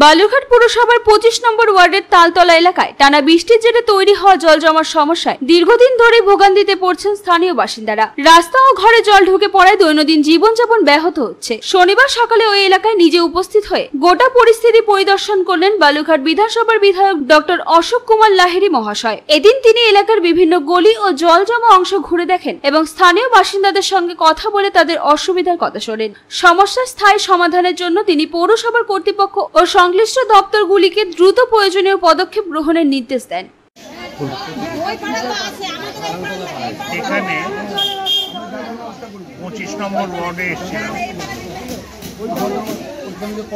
বালুরঘাট পুরসভার 25 নম্বর ওয়ার্ডের তালতলা এলাকায় টানা বৃষ্টির জেরে তৈরি হওয়া জল জমার সমস্যায় দীর্ঘদিন ধরে ভোগান্তিতে পড়ছেন স্থানীয় বাসিন্দারা। রাস্তা ও ঘরে জল ঢুকে পড়ায় দৈনন্দিন জীবনযাপন ব্যাহত হচ্ছে। শনিবার সকালে ওই এলাকায় নিজে উপস্থিত হয়ে গোটা পরিস্থিতি পরিদর্শন করলেন বালুরঘাট বিধানসভার বিধায়ক ডক্টর অশোক কুমার লাহিড়ী মহাশয়। এদিন তিনি এলাকার বিভিন্ন গলি ও জল জমা অংশ ঘুরে দেখেন এবং স্থানীয় বাসিন্দাদের সঙ্গে কথা বলে তাদের অসুবিধার কথা শোনেন। সমস্যার স্থায়ী সমাধানের জন্য তিনি পৌরসভার কর্তৃপক্ষ ও সংশ্লিষ্ট দপ্তরগুলিকে দ্রুত প্রয়োজনীয় পদক্ষেপ গ্রহণের নির্দেশ দেন। এখানে 25 নম্বর ওয়ার্ডে এসেছিলাম।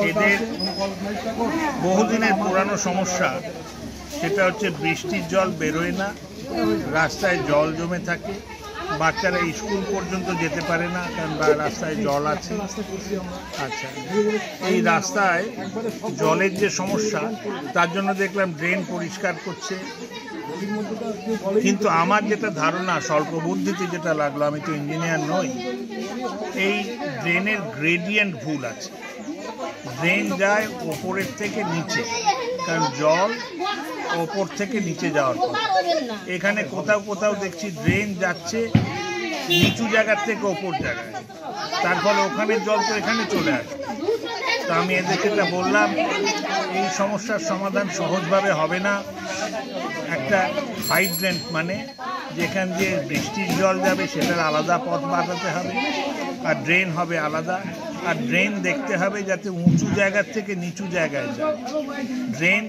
এদের বহুদিনের পুরানো সমস্যা, সেটা হচ্ছে বৃষ্টির জল বেরোয় না, রাস্তায় জল জমে থাকে, বাচ্চারা স্কুল পর্যন্ত যেতে পারে না কারণ রাস্তায় জল আছে। আচ্ছা, এই রাস্তায় জলের যে সমস্যা, তার জন্য দেখলাম ড্রেন পরিষ্কার করছে, কিন্তু আমার যেটা ধারণা, স্বল্প বুদ্ধিতে যেটা লাগলো, আমি তো ইঞ্জিনিয়ার নই, এই ড্রেনের গ্রেডিয়েন্ট ভুল আছে। ড্রেন যায় ওপরের থেকে নিচে, কারণ জল ওপর থেকে নিচে যাওয়ার পর এখানে কোথাও কোথাও দেখছি ড্রেন যাচ্ছে নিচু জায়গার থেকে ওপর জায়গায়, তার ফলে ওখানে জল তো এখানে চলে আসে। তো আমি এদেরকে এটা বললাম, এই সমস্যার সমাধান সহজভাবে হবে না। একটা হাইড্রেন্ট মানে যেখান দিয়ে বৃষ্টির জল যাবে সেটার আলাদা পথ বানাতে হবে, আর ড্রেন হবে আলাদা। আর ড্রেন দেখতে হবে যাতে উঁচু জায়গার থেকে নিচু জায়গায় যায়। ড্রেন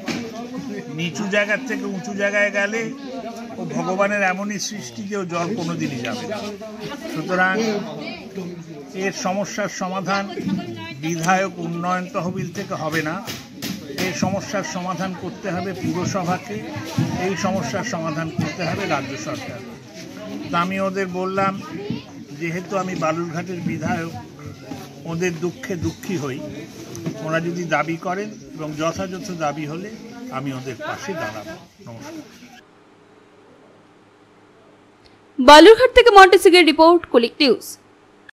নিচু জায়গার থেকে উঁচু জায়গায় গেলে ও ভগবানের এমনই সৃষ্টি যে ও জল কোনোদিনই যাবে না। সুতরাং এর সমস্যার সমাধান বিধায়ক উন্নয়ন তহবিল থেকে হবে না, এই সমস্যার সমাধান করতে হবে পুরসভাকে, এই সমস্যার সমাধান করতে হবে রাজ্য সরকার। তা আমি ওদের বললাম, যেহেতু আমি বালুরঘাটের বিধায়ক, ওদের দুঃখে দুঃখী হই। ওরা যদি দাবি করেন এবং যথাযথ দাবি হলে আমি ওদের পাশে দাঁড়াবো। নমস্কার। বালুরঘাট থেকে মন্টেসিগের রিপোর্ট, কুলিক নিউজ।